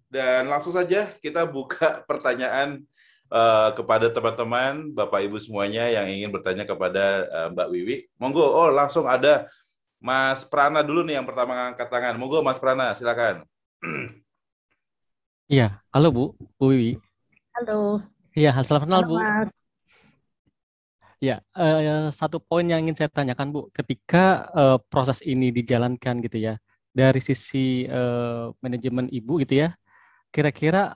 Dan langsung saja kita buka pertanyaan kepada teman-teman, Bapak Ibu semuanya yang ingin bertanya kepada Mbak Wiwi. Monggo, langsung ada Mas Prana dulu nih yang pertama angkat tangan. Monggo Mas Prana, silakan. Iya, halo Bu Wiwi. Halo. Iya, salam kenal Halo Bu. Mas. Ya, satu poin yang ingin saya tanyakan Bu, ketika proses ini dijalankan gitu ya, dari sisi manajemen Ibu gitu ya, kira-kira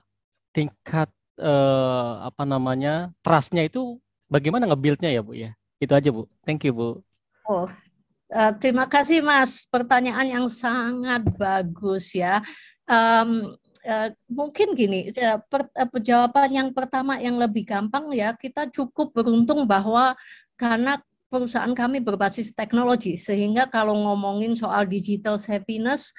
tingkat apa namanya trust-nya itu bagaimana nge-build-nya ya Bu ya? Itu aja Bu. Thank you Bu. Oh, terima kasih Mas. Pertanyaan yang sangat bagus ya. Mungkin gini, jawaban yang pertama yang lebih gampang ya, kita cukup beruntung bahwa karena perusahaan kami berbasis teknologi, sehingga kalau ngomongin soal digital savviness,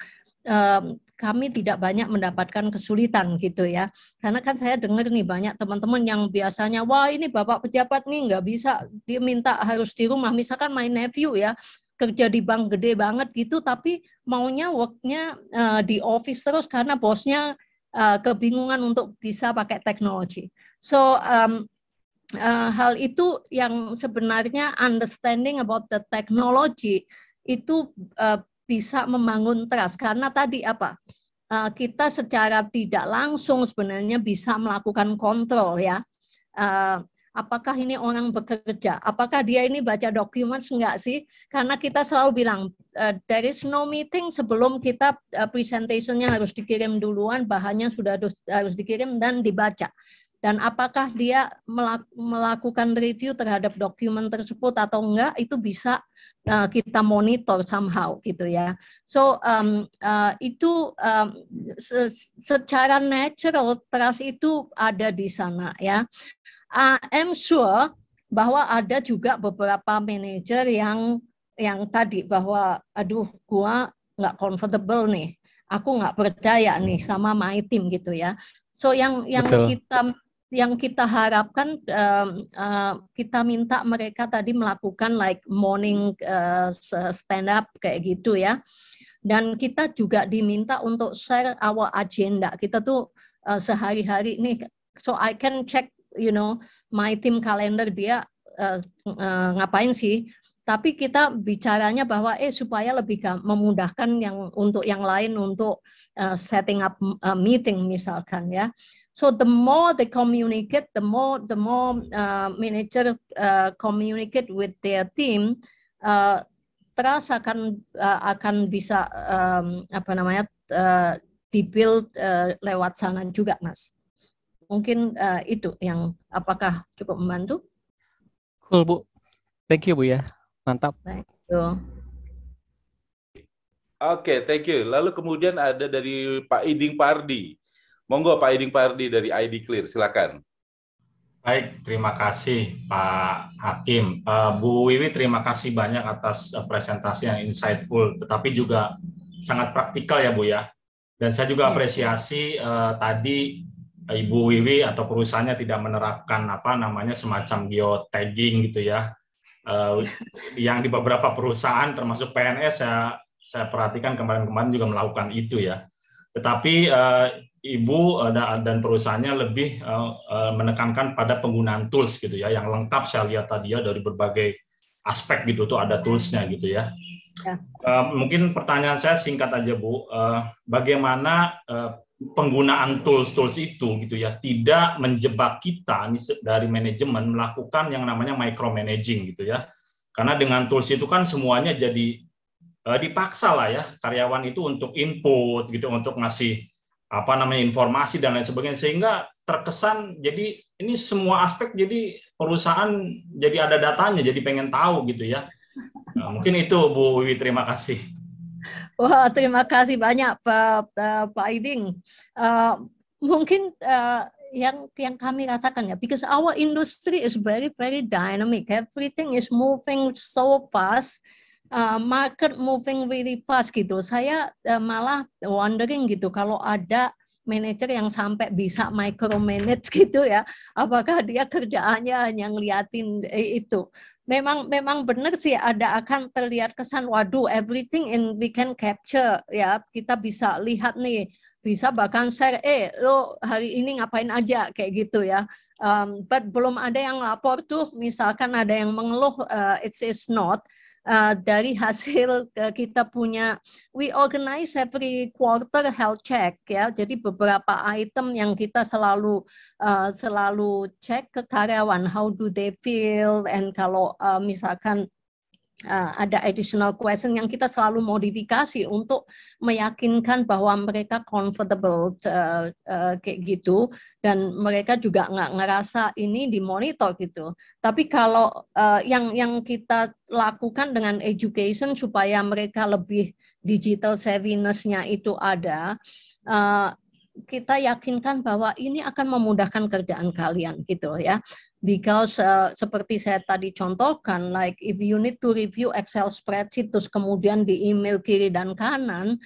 kami tidak banyak mendapatkan kesulitan gitu ya. Karena kan saya dengar nih banyak teman-teman yang biasanya, wah ini Bapak pejabat nih nggak bisa, dia minta harus di rumah. Misalkan my nephew ya, kerja di bank gede banget gitu, tapi maunya worknya di office terus karena bosnya kebingungan untuk bisa pakai teknologi. So hal itu yang sebenarnya understanding about the technology itu bisa membangun trust karena tadi apa? Kita secara tidak langsung sebenarnya bisa melakukan kontrol ya. Apakah ini orang bekerja? Apakah dia ini baca dokumen enggak sih? Karena kita selalu bilang there is no meeting sebelum kita presentationnya harus dikirim duluan, bahannya sudah harus dikirim dan dibaca. Dan apakah dia melakukan review terhadap dokumen tersebut atau enggak, itu bisa kita monitor somehow gitu ya. So itu secara natural trust itu ada di sana ya. I'm sure bahwa ada juga beberapa manajer yang tadi bahwa aduh gua nggak comfortable nih, aku nggak percaya nih sama my team gitu ya. So yang kita harapkan kita minta mereka tadi melakukan like morning stand up kayak gitu ya. Dan kita juga diminta untuk share our agenda. Kita tuh sehari-hari nih, so I can check my team calendar dia ngapain sih, tapi kita bicaranya bahwa supaya lebih memudahkan untuk yang lain untuk setting up meeting misalkan ya. So the more they communicate, the more manager communicate with their team, trust akan bisa dibuild lewat sana juga Mas. Mungkin itu yang apakah cukup membantu? Cool Bu, thank you Bu ya, mantap. Thank you. Oke, thank you. Lalu kemudian ada dari Pak Iding Pardi. Monggo Pak Iding Pardi dari ID Clear, silakan. Baik, terima kasih Pak Hakim. Bu Wiwi, terima kasih banyak atas presentasi yang insightful, tetapi juga sangat praktikal ya Bu ya. Dan saya juga apresiasi tadi Ibu Wiwi atau perusahaannya tidak menerapkan semacam geotagging gitu ya. Yang di beberapa perusahaan termasuk PNS saya perhatikan kemarin-kemarin juga melakukan itu ya. Tetapi Ibu dan perusahaannya lebih menekankan pada penggunaan tools gitu ya, yang lengkap saya lihat tadi ya dari berbagai aspek gitu tuh ada toolsnya gitu ya. Mungkin pertanyaan saya singkat aja Bu, bagaimana penggunaan tools itu gitu ya tidak menjebak kita dari manajemen melakukan yang namanya micromanaging gitu ya, karena dengan tools itu kan semuanya jadi dipaksa lah ya karyawan itu untuk input gitu, untuk ngasih informasi dan lain sebagainya, sehingga terkesan jadi ini semua aspek jadi perusahaan jadi ada datanya, jadi pengen tahu gitu ya. Mungkin itu Bu Wiwi, terima kasih. Wah, terima kasih banyak Pak Iding. Mungkin yang kami rasakan ya, because our industry is very very dynamic, everything is moving so fast, market moving really fast gitu. Saya malah wondering gitu kalau ada manajer yang sampai bisa micromanage gitu ya, apakah dia kerjaannya hanya ngeliatin itu. Memang benar sih akan terlihat kesan waduh everything we can capture ya, kita bisa lihat nih bisa bahkan share, lo hari ini ngapain aja kayak gitu ya. But belum ada yang lapor tuh, misalkan ada yang mengeluh, it's not. Dari hasil kita punya, we organize every quarter health check ya. Jadi beberapa item yang kita selalu cek ke karyawan, how do they feel, and kalau misalkan ada additional question yang kita selalu modifikasi untuk meyakinkan bahwa mereka comfortable kayak gitu, dan mereka juga nggak ngerasa ini dimonitor gitu. Tapi kalau yang kita lakukan dengan education supaya mereka lebih digital savviness-nya itu ada, kita yakinkan bahwa ini akan memudahkan kerjaan kalian gitu ya. Because seperti saya tadi contohkan, like if you need to review Excel spreadsheet terus kemudian di email kiri dan kanan,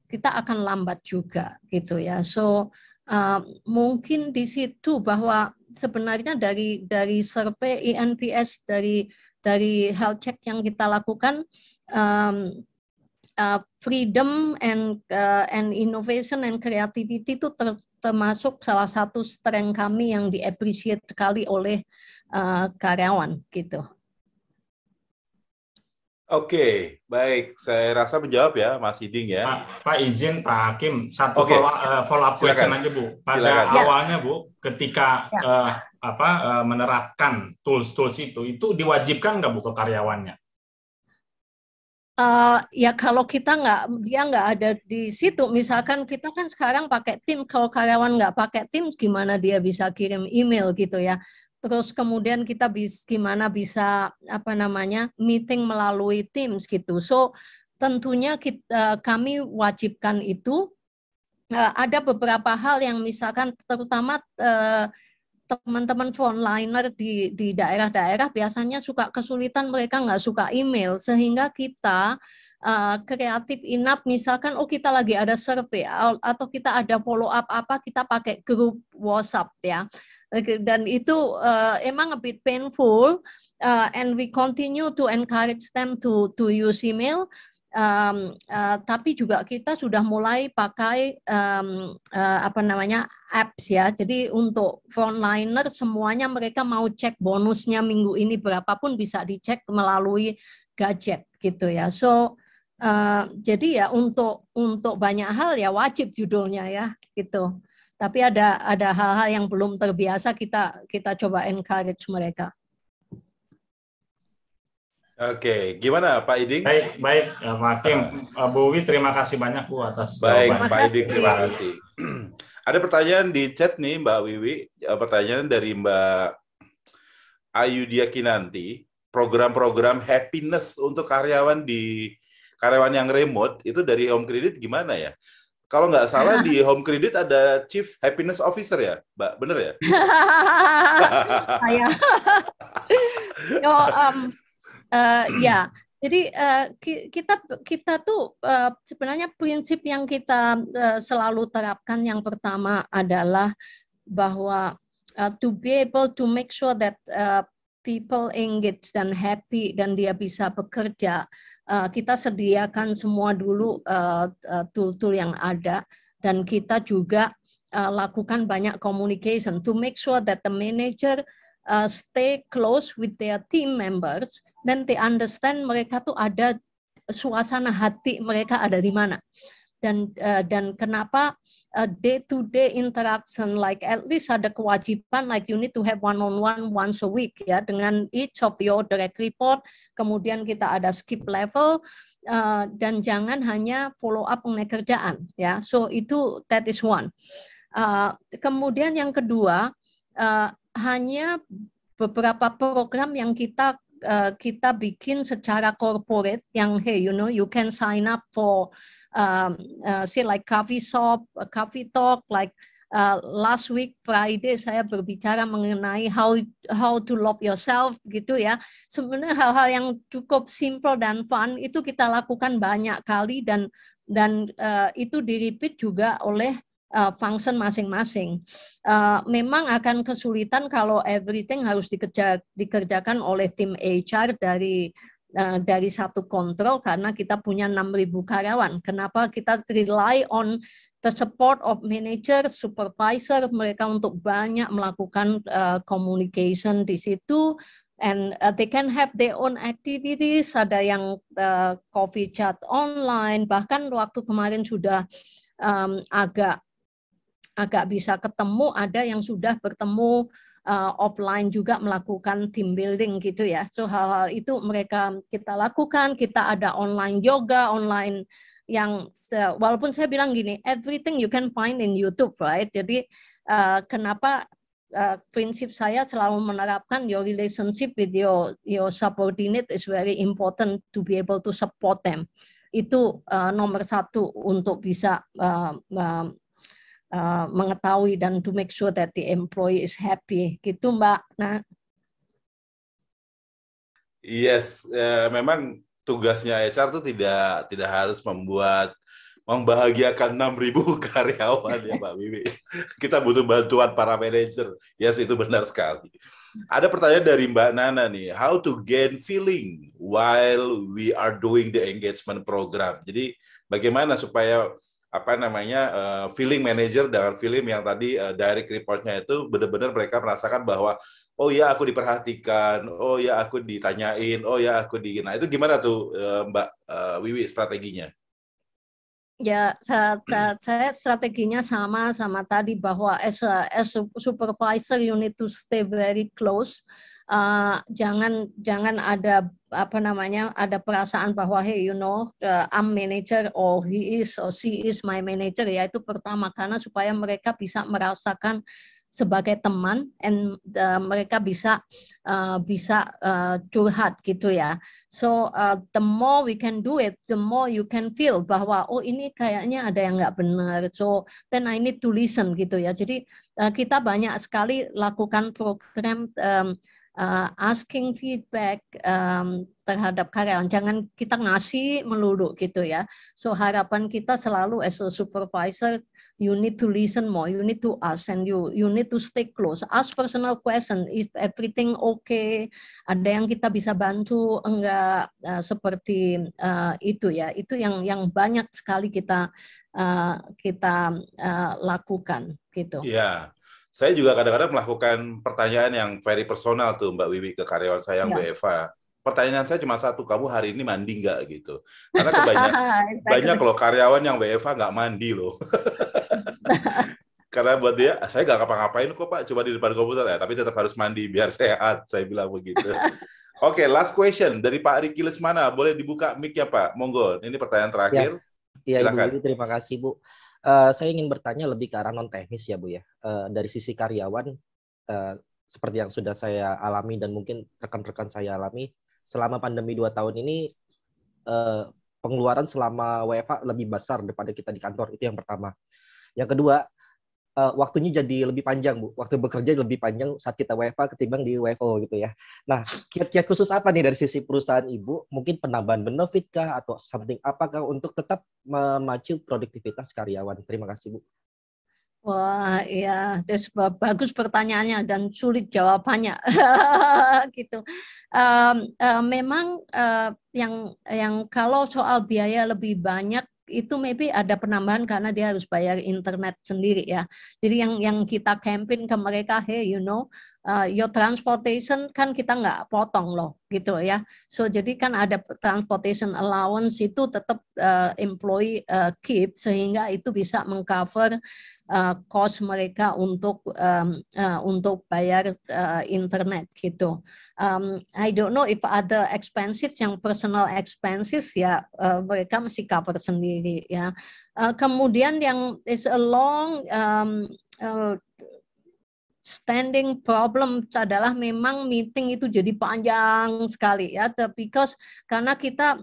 kita akan lambat juga gitu ya. So mungkin di situ bahwa sebenarnya dari survei INPS, dari health check yang kita lakukan, freedom and innovation and creativity itu termasuk salah satu strength kami yang di-appreciate sekali oleh karyawan gitu. Oke, baik. Saya rasa menjawab ya, Mas Iding ya. Pak izin Pak Hakim, satu follow up question aja Bu. Pada awalnya Bu, ketika menerapkan tools itu diwajibkan nggak Bu ke karyawannya? Ya kalau dia nggak ada di situ, misalkan kita kan sekarang pakai Teams, kalau karyawan nggak pakai Teams, gimana dia bisa kirim email gitu ya. Terus kemudian kita gimana bisa meeting melalui Teams gitu. So tentunya kami wajibkan itu. Ada beberapa hal yang misalkan terutama teman-teman frontliner di daerah-daerah biasanya suka kesulitan, mereka nggak suka email, sehingga kita kreatif enough, misalkan kita lagi ada survei atau kita ada follow up kita pakai grup WhatsApp ya, dan itu emang a bit painful, and we continue to encourage them to use email. Tapi juga kita sudah mulai pakai apps ya. Jadi untuk frontliner semuanya mereka mau cek bonusnya minggu ini berapapun bisa dicek melalui gadget gitu ya. So jadi ya untuk banyak hal ya wajib judulnya ya gitu. Tapi ada hal-hal yang belum terbiasa, kita coba encourage mereka. Oke, gimana Pak Iding? Baik, Pak Hakim. Bu Wi, terima kasih banyak Bu atas jawabannya. Baik, Pak Iding, terima kasih. Ada pertanyaan di chat nih Mbak Wiwi, pertanyaan dari Mbak Ayudia Kinanti, program-program happiness untuk karyawan yang remote itu dari Home Credit gimana ya? Kalau nggak salah di Home Credit ada Chief Happiness Officer ya, Mbak? Bener ya? Ya, jadi kita tuh sebenarnya prinsip yang kita selalu terapkan yang pertama adalah bahwa to be able to make sure that people engage dan happy dan dia bisa bekerja, kita sediakan semua dulu tool-tool yang ada, dan kita juga lakukan banyak communication to make sure that the manager stay close with their team members, dan they understand mereka tuh ada suasana hati mereka ada di mana, dan kenapa day to day interaction, like at least ada kewajiban like you need to have one-on-one once a week ya dengan each of your direct report, kemudian kita ada skip level, dan jangan hanya follow up mengenai kerjaan ya. So itu that is one. Kemudian yang kedua, hanya beberapa program yang kita bikin secara corporate yang you can sign up for say like coffee shop, coffee talk, like last week Friday saya berbicara mengenai how to love yourself gitu ya. Sebenarnya hal-hal yang cukup simple dan fun itu kita lakukan banyak kali, dan itu di-repeat juga oleh function masing-masing. Memang akan kesulitan kalau everything harus dikerjakan oleh tim HR dari dari satu kontrol karena kita punya 6.000 karyawan. Kenapa kita rely on the support of manager, supervisor, mereka untuk banyak melakukan communication di situ, and they can have their own activities. Ada yang coffee chat online, bahkan waktu kemarin sudah agak bisa ketemu, ada yang sudah bertemu offline juga melakukan team building gitu ya. So hal-hal itu kita lakukan. Kita ada online yoga, online yang walaupun saya bilang gini, everything you can find in YouTube, right? Jadi kenapa prinsip saya selalu menerapkan your relationship with your subordinate is very important to be able to support them. Itu nomor satu untuk bisa mengetahui dan to make sure that the employee is happy gitu, Mbak. Nah, yes, memang tugasnya HR itu tidak harus membahagiakan 6.000 karyawan ya Mbak Wiwi. Kita butuh bantuan para manajer. Yes, itu benar sekali. Ada pertanyaan dari Mbak Nana nih, how to gain feeling while we are doing the engagement program. Jadi bagaimana supaya feeling manager dengan feeling yang tadi direct report-nya itu benar-benar mereka merasakan bahwa oh ya aku diperhatikan, oh ya aku ditanyain, oh ya aku Nah itu gimana tuh Mbak Wiwi strateginya? Ya, saya strateginya sama tadi bahwa as a supervisor you need to stay very close. Jangan ada ada perasaan bahwa hey I'm manager or he is or she is my manager, ya itu pertama, karena supaya mereka bisa merasakan sebagai teman and mereka bisa curhat gitu ya. So the more we can do it, the more you can feel bahwa oh ini kayaknya ada yang nggak benar. So then I need to listen gitu ya. Jadi kita banyak sekali lakukan program asking feedback terhadap karyawan. Jangan kita ngasih melulu gitu ya. So harapan kita selalu as a supervisor, you need to listen more, you need to ask, and you need to stay close. Ask personal question, if everything okay, ada yang kita bisa bantu, enggak, seperti itu ya. Itu yang banyak sekali kita lakukan gitu. Iya. Saya juga kadang-kadang melakukan pertanyaan yang very personal tuh Mbak Wiwi ke karyawan saya yang WFA. Pertanyaan saya cuma satu, kamu hari ini mandi nggak gitu? Karena banyak loh karyawan yang WFA nggak mandi loh. Karena buat dia, saya nggak ngapa-ngapain kok Pak, cuma di depan komputer ya, tapi tetap harus mandi biar sehat, saya bilang begitu. Oke, last question dari Pak Riki Lesmana, boleh dibuka mic-nya Pak? Monggo, ini pertanyaan terakhir. Ya, Ibu, terima kasih Bu. Saya ingin bertanya lebih ke arah non teknis ya Bu ya. Dari sisi karyawan, seperti yang sudah saya alami dan mungkin rekan-rekan saya alami, selama pandemi 2 tahun ini pengeluaran selama WFH lebih besar daripada kita di kantor, itu yang pertama. Yang kedua, waktunya jadi lebih panjang Bu. Waktu bekerja lebih panjang saat kita WFH ketimbang di WFO gitu ya. Nah, kiat-kiat khusus apa nih dari sisi perusahaan Ibu? Mungkin penambahan benefit kah atau something apakah untuk tetap memacu produktivitas karyawan? Terima kasih Bu. Wah, iya, bagus pertanyaannya dan sulit jawabannya, gitu. Memang yang kalau soal biaya lebih banyak itu maybe ada penambahan karena dia harus bayar internet sendiri ya. Jadi yang kita campaign ke mereka, hey your transportation kan kita nggak potong loh gitu ya. So jadi kan ada transportation allowance itu tetap employee keep sehingga itu bisa mengcover cost mereka untuk bayar internet gitu. I don't know if other expenses yang personal expenses ya mereka mesti cover sendiri ya. Kemudian yang is a long standing problem adalah memang meeting itu jadi panjang sekali ya, because karena kita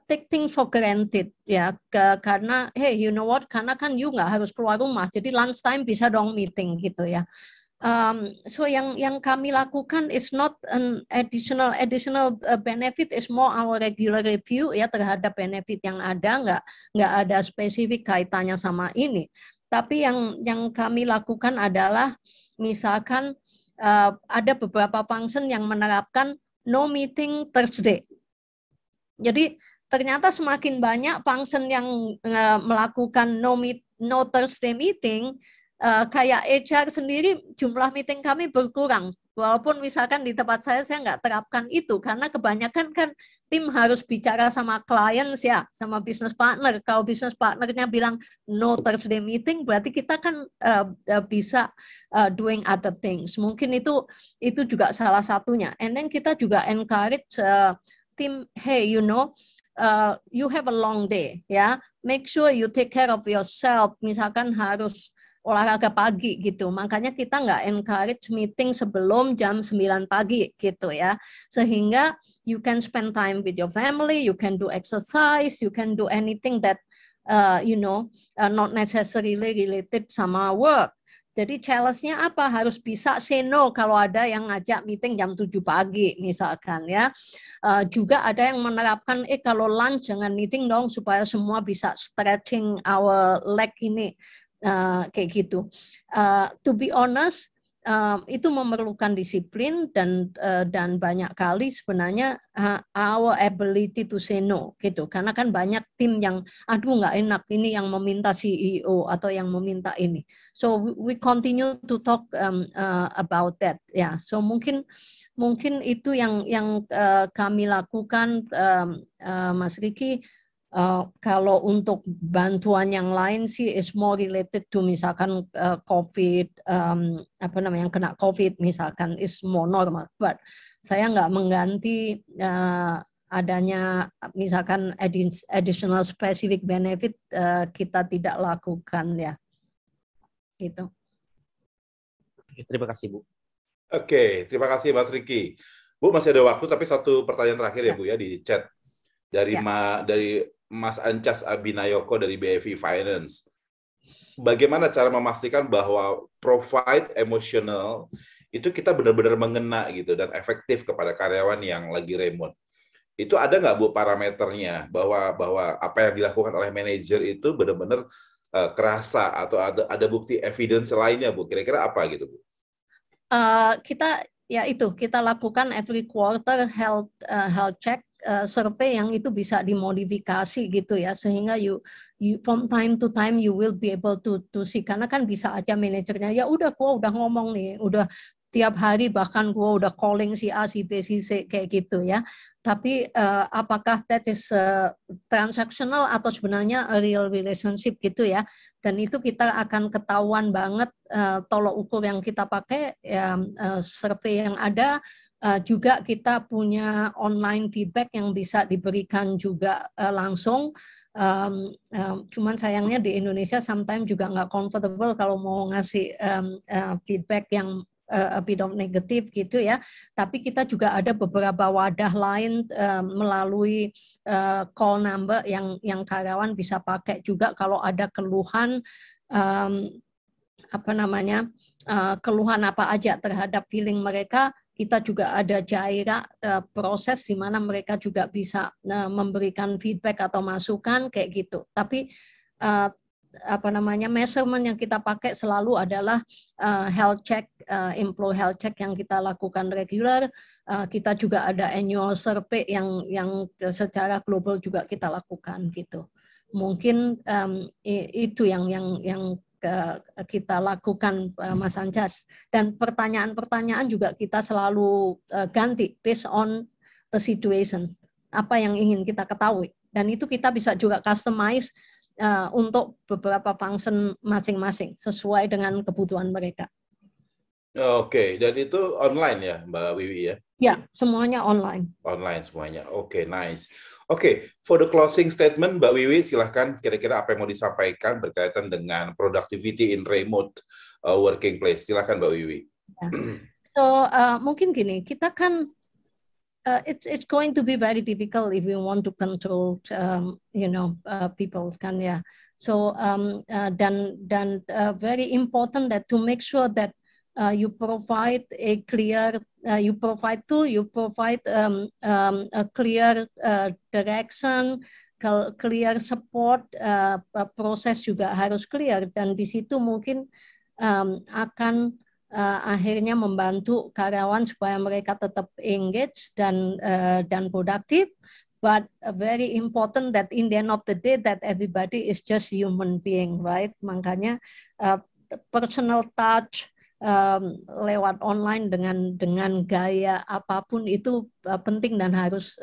take things for granted ya, karena hey you know what, karena kan you nggak harus keluar rumah, jadi lunch time bisa dong meeting gitu ya. So yang kami lakukan is not an additional benefit, is more our regular review ya terhadap benefit yang ada, nggak ada spesifik kaitannya sama ini. Tapi yang kami lakukan adalah misalkan ada beberapa function yang menerapkan no meeting Thursday. Jadi ternyata semakin banyak function yang melakukan no Thursday meeting, kayak HR sendiri jumlah meeting kami berkurang. Walaupun misalkan di tempat saya nggak terapkan itu karena kebanyakan kan tim harus bicara sama clients ya, sama business partner. Kalau business partnernya bilang no Thursday meeting, berarti kita kan bisa doing other things. Mungkin itu juga salah satunya. And then kita juga encourage tim, hey, you have a long day, ya. Make sure you take care of yourself. Misalkan harus olahraga pagi gitu. Makanya kita nggak encourage meeting sebelum jam 9 pagi gitu ya. Sehingga you can spend time with your family, you can do exercise, you can do anything that not necessarily related sama work. Jadi challenge-nya apa? Harus bisa say no kalau ada yang ngajak meeting jam 7 pagi misalkan ya. Juga ada yang menerapkan kalau lunch jangan meeting dong supaya semua bisa stretching our leg ini. Kayak gitu. To be honest, itu memerlukan disiplin dan banyak kali sebenarnya our ability to say no gitu. Karena kan banyak tim yang aduh nggak enak ini yang meminta CEO atau yang meminta ini. So we continue to talk about that ya. So mungkin itu yang kami lakukan, Mas Riki. Kalau untuk bantuan yang lain sih is more related to misalkan COVID, yang kena COVID misalkan is more normal. But saya nggak mengganti adanya misalkan additional specific benefit, kita tidak lakukan ya. Gitu. Terima kasih Bu. Oke, terima kasih Mas Riki. Bu masih ada waktu tapi satu pertanyaan terakhir ya Bu ya di chat dari dari Mas Ancas Abinayoko dari BFI Finance. Bagaimana cara memastikan bahwa provide emotional itu kita benar-benar mengena gitu dan efektif kepada karyawan yang lagi remote? Itu ada nggak Bu parameternya bahwa apa yang dilakukan oleh manajer itu benar-benar kerasa atau ada bukti evidence lainnya Bu? Kira-kira apa gitu Bu? Kita lakukan every quarter health check. Survei yang itu bisa dimodifikasi gitu ya, sehingga you from time to time you will be able to see, karena kan bisa aja manajernya ya udah gua udah ngomong nih, udah tiap hari bahkan gua udah calling si A, si B, si C kayak gitu ya. Tapi apakah that is transactional atau sebenarnya a real relationship gitu ya. Dan itu kita akan ketahuan banget tolok ukur yang kita pakai, survei yang ada. Juga kita punya online feedback yang bisa diberikan juga langsung. Cuman sayangnya di Indonesia sometimes juga nggak comfortable kalau mau ngasih feedback yang a bit of negatif gitu ya. Tapi kita juga ada beberapa wadah lain melalui call number yang karyawan bisa pakai juga kalau ada keluhan keluhan apa aja terhadap feeling mereka. Kita juga ada Jaira proses di mana mereka juga bisa memberikan feedback atau masukan kayak gitu. Tapi measurement yang kita pakai selalu adalah health check, employee health check yang kita lakukan regular. Kita juga ada annual survey yang secara global juga kita lakukan gitu. Mungkin itu yang kita lakukan, Mas Ancas. Dan pertanyaan-pertanyaan juga kita selalu ganti based on the situation. Apa yang ingin kita ketahui. Dan itu kita bisa juga customize untuk beberapa function masing-masing sesuai dengan kebutuhan mereka. Oke, dan itu online ya Mbak Wiwi ya? Ya, semuanya online. Online semuanya. Oke, nice. Oke, for the closing statement, Mbak Wiwi, silahkan kira-kira apa yang mau disampaikan berkaitan dengan productivity in remote working place. Silahkan Mbak Wiwi. So, mungkin gini, kita kan it's going to be very difficult if we want to control, people kan ya. So, dan very important that to make sure that you provide a clear, you provide a clear direction, clear support, proses juga harus clear, dan di situ mungkin akan akhirnya membantu karyawan supaya mereka tetap engaged dan produktif. But very important that in the end of the day that everybody is just human being, right? Makanya personal touch lewat online dengan gaya apapun itu penting dan harus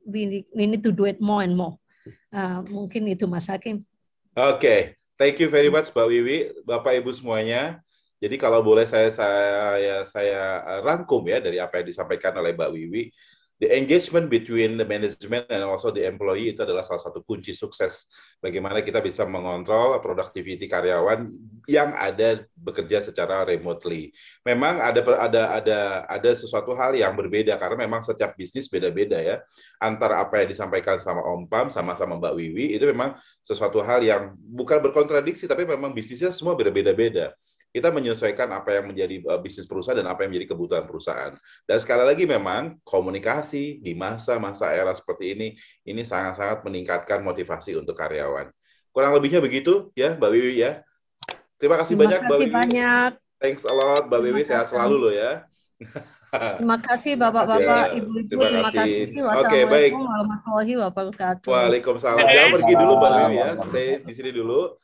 we need to do it more and more. Mungkin itu Mas Hakim. Oke, thank you very much Mbak Wiwi, Bapak Ibu semuanya. Jadi kalau boleh saya rangkum ya dari apa yang disampaikan oleh Mbak Wiwi. The engagement between the management and also the employee itu adalah salah satu kunci sukses. Bagaimana kita bisa mengontrol productivity karyawan yang ada bekerja secara remotely. Memang ada sesuatu hal yang berbeda karena memang setiap bisnis beda-beda ya. Antara apa yang disampaikan sama Om Pam sama Mbak Wiwi itu memang sesuatu hal yang bukan berkontradiksi tapi memang bisnisnya semua berbeda-beda. Kita menyesuaikan apa yang menjadi bisnis perusahaan dan apa yang menjadi kebutuhan perusahaan. Dan sekali lagi memang komunikasi di masa-masa era seperti ini sangat-sangat meningkatkan motivasi untuk karyawan. Kurang lebihnya begitu ya Mbak Wiwi ya. Terima kasih banyak Mbak Wiwi. Banyak. Thanks a lot Mbak Wiwi, sehat selalu loh ya. Terima kasih Bapak-bapak, Ibu-ibu, terima kasih. Wassalamualaikum warahmatullahi wabarakatuh. Waalaikumsalam. Jangan pergi dulu Mbak Wiwi ya, stay di sini dulu.